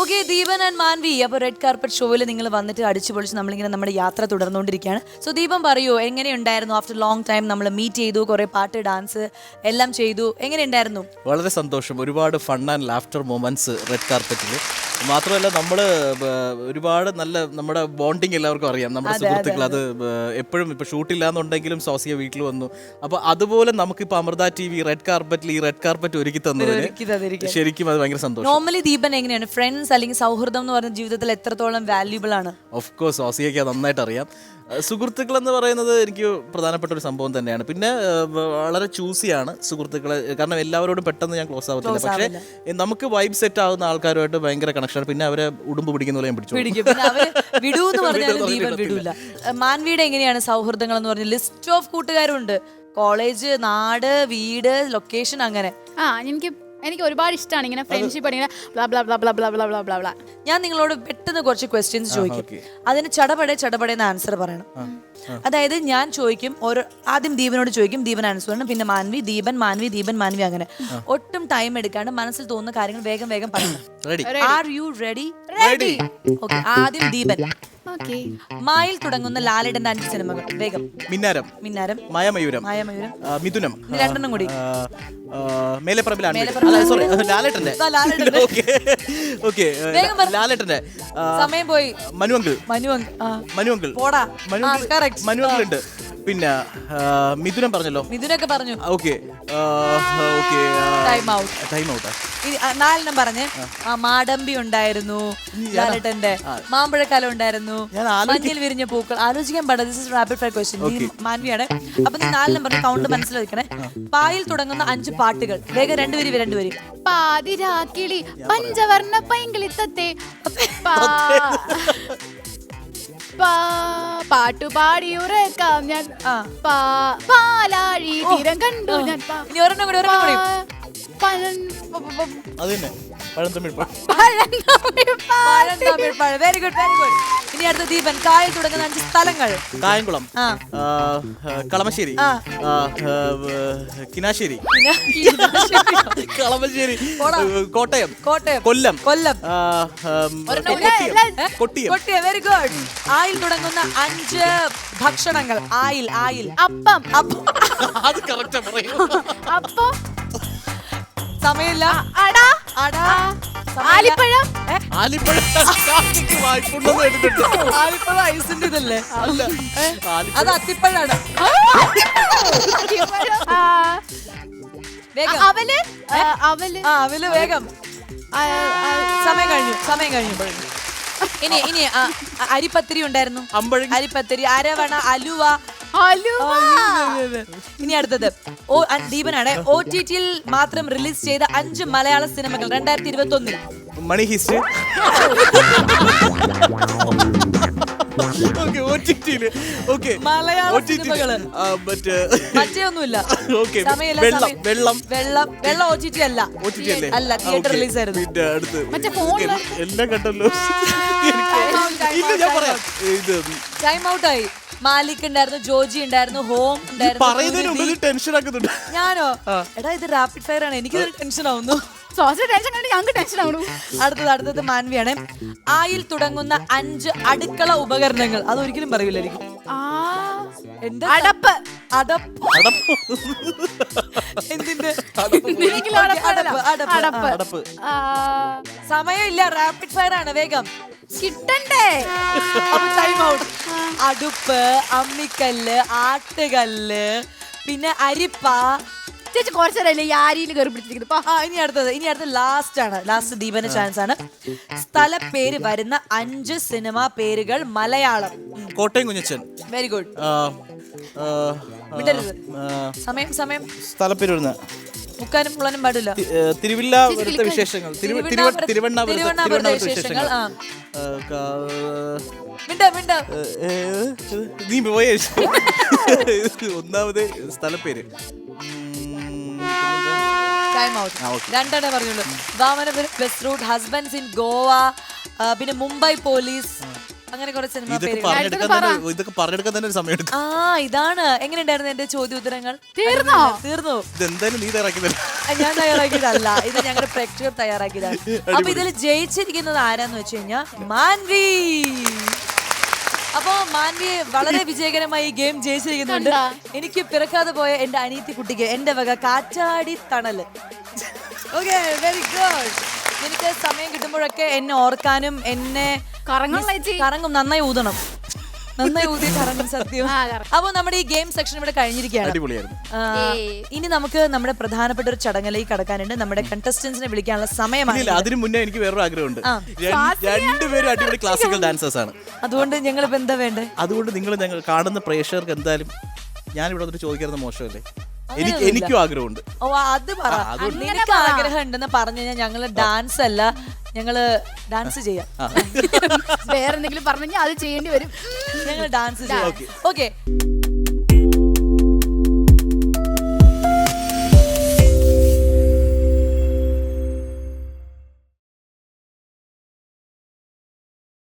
Okay, Deepan and Manvi, അപ്പോൾ red carpet ഷോയിൽ നിങ്ങൾ വന്നിട്ട് അടിച്ചു പൊളിച്ച് നമ്മളിങ്ങനെ നമ്മുടെ യാത്ര തുടർന്നുകൊണ്ടിരിക്കുകയാണ്. സോ ദീപൻ പറയൂ, എങ്ങനെയുണ്ടായിരുന്നു? ആഫ്റ്റർ ലോങ് ടൈം നമ്മൾ മീറ്റ് ചെയ്തു, കുറേ പാട്ട് ഡാൻസ് എല്ലാം ചെയ്തു, എങ്ങനെയുണ്ടായിരുന്നു? വളരെ സന്തോഷം. ഒരുപാട് fun and laughter moments red കാർപ്പറ്റിൽ. മാത്രമല്ല നമ്മൾ ഒരുപാട് നല്ല നമ്മുടെ ബോണ്ടിങ് എല്ലാവർക്കും അറിയാം, നമ്മുടെ സുഹൃത്തുക്കൾ. അത് എപ്പോഴും ഇപ്പോൾ ഷൂട്ടില്ലാന്നുണ്ടെങ്കിലും സോസിയ വീട്ടിൽ വന്നു. അപ്പോൾ അതുപോലെ നമുക്കിപ്പോൾ അമൃത TV റെഡ് കാർപ്പറ്റിൽ ഈ റെഡ് കാർപ്പറ്റ് ഒരുക്കി തന്നതിന് ശരിക്കും അത് ഭയങ്കര സന്തോഷം. നോർമലി ദീപൻ എങ്ങനെയാണ് ഫ്രണ്ട്സ് അല്ലെങ്കിൽ സൗഹൃദം എന്ന് പറഞ്ഞ ജീവിതത്തിൽ എത്രത്തോളം വാല്യൂബിൾ ആണ്? ഓഫ് കോഴ്സ് സോസിയയ്ക്ക് നന്നായിട്ട് അറിയാം. സുഹൃത്തുക്കൾ എന്ന് പറയുന്നത് എനിക്ക് പ്രധാനപ്പെട്ട ഒരു സംഭവം തന്നെയാണ്. പിന്നെ വളരെ ചൂസിയാണ് സുഹൃത്തുക്കളെ, കാരണം എല്ലാവരോടും പെട്ടെന്ന് ഞാൻ ക്ലോസ് ആവത്തില്ല. പക്ഷേ നമുക്ക് വൈബ് സെറ്റ് ആവുന്ന ആൾക്കാരുമായിട്ട് ഭയങ്കര കണക്ഷനാണ്. പിന്നെ അവരെ ഉടുമ്പ് പിടിക്കുന്ന പോലെ ഞാൻ പിടിച്ചു. വിടൂന്ന് പറഞ്ഞാലും ദീപൻ വിടൂല. മാൻവിയുടെ എങ്ങനെയാണ് സൗഹൃദങ്ങൾ എന്ന് പറഞ്ഞ ലിസ്റ്റ് ഓഫ് കൂട്ടുകാരുണ്ട്? കോളേജ്, നാട്, വീട്, ലൊക്കേഷൻ, അങ്ങനെ. എനിക്ക് ഒരുപാട് ഇഷ്ടമാണ് ഇങ്ങനെ ഫ്രണ്ട്ഷിപ്പ് ഇങ്ങനെ blah blah blah blah blah blah blah blah blah. ഞാൻ നിങ്ങളോട് പെട്ടെന്ന് കുറച്ച് ക്വസ്റ്റ്യൻസ് ചോദിക്കും, അതിന് ചടപടേന്ന് ആൻസർ പറയണം. അതായത് ഞാൻ ചോദിക്കും, ആദ്യം ദീപനോട് ചോദിക്കും, ദീപൻ ആൻസർ പറയണം, പിന്നെ മാൻവി, ദീപൻ മാൻവി, ദീപൻ മാൻവി, അങ്ങനെ ഒട്ടും ടൈം എടുക്കാണ്ട് മനസ്സിൽ തോന്നുന്ന കാര്യങ്ങൾ വേഗം വേഗം പറയണം. Are you ready? Ready. Okay, ആദ്യം ദീപൻ. ഓക്കേ. മായിൽ തുടങ്ങുന്ന ലാലേട്ടന്റെ 5 സിനിമകൾ വേഗം. മിന്നാരം, മായമയൂരം, മിഥുനം, രണ്ടെണ്ണം കൂടി. മേലെപ്പറമ്പിലാണ് ലാലേട്ടന്റെ. ലാലേട്ടന്റെ സമയം പോയി. മനുവങ്കിൾ പോടാ. മനുവങ്കിൾ ഉണ്ട്. പിന്നെ മിഥുനം പറഞ്ഞല്ലോ. മിഥുനൊക്കെ പറഞ്ഞു. Okay time out. 4 പറഞ്ഞ്. മാടമ്പി ഉണ്ടായിരുന്നു ലാലേട്ടന്റെ, മാമ്പഴക്കാലം ഉണ്ടായിരുന്നു, മഞ്ഞിൽ വിരിഞ്ഞ പൂക്കൾ. ആലോചിക്കാൻ പാടില്ല. This is rapid fire question. മാൻവിയാണ്. അപ്പൊ നീ 4 നമ്പർ കൗണ്ട് മനസ്സിലാക്കണേ. പായിൽ തുടങ്ങുന്ന 5 പാട്ടുകൾ വേഗം. 2 വരി. പാതിരാക്കിളി പഞ്ചവർണ്ണ പൈങ്കിളിത്തത്തെ പാട്ടുപാടി ഉറക്കാം ഞാൻ, പാലാഴി തീരം കണ്ടു ഞാൻ. ഇനി ഒരെണ്ണം കൂടി. പഴന്തമിഴ്. Very good. ഇനി അടുത്ത ദീപൻ. കായൽ തുടങ്ങുന്ന 5 സ്ഥലങ്ങൾ. കായംകുളം, കളമശ്ശേരി, കിനാശ്ശേരി, കളമശ്ശേരി, കോട്ടയം, കൊല്ലം, കൊട്ടിയം. Very good. ആയിൽ തുടങ്ങുന്ന 5 ഭക്ഷണങ്ങൾ. ആയിൽ. അപ്പം. അത് കറക്റ്റാ പറയൂ. അപ്പം. സമയമില്ല. ആലിപ്പഴം. ആലിപ്പഴം ഐസിന്റെ ഇതല്ലേ? അത് അത്തിപ്പഴാണ്. അവല് വേഗം. സമയം കഴിഞ്ഞു. ഇനി അരിപ്പത്തിരി ഉണ്ടായിരുന്നു. അരിപ്പത്തിരി, അരവണ, അലുവ. ഇനി അടുത്തത് ദീപനാണ്. OTT-ൽ മാത്രം റിലീസ് ചെയ്ത 5 മലയാള സിനിമകൾ 2021. മണി ഹിസ്റ്റ്. മലയാള സിനിമകള് മറ്റേ ഒന്നുമില്ല. വെള്ളം OTT അല്ല, തിയേറ്റർ റിലീസ് ആയിരുന്നു. എല്ലാം കണ്ടല്ലോ. ടൈം ഔട്ട് ആയി. മാലിക് ഉണ്ടായിരുന്നു, ജോജി ഉണ്ടായിരുന്നു, ഹോം ഉണ്ടായിരുന്നു. ഞാനോ? എടാ, ഇത് റാപ്പിഡ് ഫയർ ആണ്, എനിക്ക് ടെൻഷൻ ആവുന്നു. അടുത്തത് മാൻവിയാണ്. ആയിൽ തുടങ്ങുന്ന 5 അടുക്കള ഉപകരണങ്ങൾ. അതൊരിക്കലും പറയില്ലായിരിക്കും. അടപ്പ്. എന്തിന്റെ? അടപ്പ്. സമയമില്ല, റാപ്പിഡ് ഫയർ ആണ്, വേഗം കിട്ടണ്ടേ. Time out. അടുപ്പ്, അമ്മിക്കല്ല്, ആട്ടുകല്ല്, പിന്നെ അരിപ്പ. ചേച്ചി കുറച്ചല്ലേ ഈ ആരിയിൽ കയറി പിടിച്ചിരിക്കുന്നത്. ഇനി അടുത്തത് ലാസ്റ്റ് ദീപന്റെ ചാൻസ് ആണ്. സ്ഥലപ്പേര് വരുന്ന 5 സിനിമാ പേരുകൾ മലയാളം. കോട്ടയം കുഞ്ഞച്ചൻ. Very good. സമയം. സ്ഥലപ്പേര് വരുന്ന മുക്കാനും മുള്ളനും പാടില്ല. തിരുവില്ലാപുരത്തെ വിശേഷങ്ങൾ. തിരുവണ്ണാപുരത്തെ വിശേഷങ്ങൾ. നീ പോയ ഒന്നാമത് സ്ഥലപ്പേര്. Time out. 2 പറഞ്ഞുള്ളൂ. Vamanapuram, bus route, husbands in Goa, പിന്നെ മുംബൈ പോലീസ്, അങ്ങനെ കുറച്ച് സിനിമ ഇതൊക്കെ പേരുകൾ. പറഞ്ഞെടുക്കാൻ തന്നെ ഒരു സമയം എടുക്കും. ഇതാണ് എങ്ങനെയുണ്ടായിരുന്നു എന്റെ ചോദ്യോത്തരങ്ങൾ? തീർന്നോ? തീർന്നു. ഇതെന്തായാലും നീ തയ്യാറാക്കിയതല്ല. ഞാൻ തയ്യാറാക്കിയതല്ല, ഇത് ഞങ്ങളുടെ പ്രേക്ഷകർ തയ്യാറാക്കിയതാണ്. അപ്പൊ ഇതിൽ ജയിച്ചിരിക്കുന്നത് ആരാന്ന് വെച്ച് കഴിഞ്ഞാൽ മാൻവി. അപ്പൊ മാൻവി വളരെ വിജയകരമായി ഈ ഗെയിം ജയിച്ചിരിക്കുന്നുണ്ട്. എനിക്ക് പിറക്കാതെ പോയ എന്റെ അനിയത്തി കുട്ടിക്ക് എന്റെ വക കാറ്റാടി തണല്. Okay, very good. എനിക്ക് സമയം കിട്ടുമ്പോഴൊക്കെ എന്നെ ഓർക്കാനും എന്നെ കറങ്ങും, നന്നായി ഊതണം, നന്നായി ഊതി കറങ്ങും, സത്യം. അപ്പൊ നമ്മുടെ ഈ ഗെയിം സെക്ഷൻ ഇവിടെ കഴിഞ്ഞിരിക്കുകയാണ്. ഇനി നമുക്ക് നമ്മുടെ പ്രധാനപ്പെട്ട ഒരു ചടങ്ങിലേക്ക് കടക്കാനുണ്ട്. നമ്മുടെ കണ്ടസ്റ്റന്റ്സിനെ വിളിക്കാനുള്ള സമയമാണ്. അതിന് മുന്നേ എനിക്ക് വേറൊരു ആഗ്രഹമുണ്ട്. രണ്ടുപേരും അടിപൊളി ക്ലാസിക്കൽ ഡാൻസേഴ്സ് ആണ്. അതുകൊണ്ട് ഞങ്ങൾ ഇപ്പൊ എന്താ വേണ്ടേ? അതുകൊണ്ട് ഞങ്ങൾ കാണുന്ന പ്രേക്ഷകർക്ക് എന്തായാലും ഞാനിവിടെ വന്നിട്ട് ചോദിക്കാറുന്ന മോശമല്ലേ? എനിക്കും ആഗ്രഹമുണ്ട്. ഓ, അത് പറ. നിനക്ക് ആഗ്രഹം ഉണ്ടെന്ന് പറഞ്ഞു കഴിഞ്ഞാൽ ഞങ്ങള് ഡാൻസ് അല്ല, ഞങ്ങള് ഡാൻസ് ചെയ്യാം. വേറെ എന്തെങ്കിലും പറഞ്ഞു കഴിഞ്ഞാൽ അത് ചെയ്യേണ്ടി വരും. ഞങ്ങൾ ഡാൻസ് ചെയ്യാം. ഓക്കെ,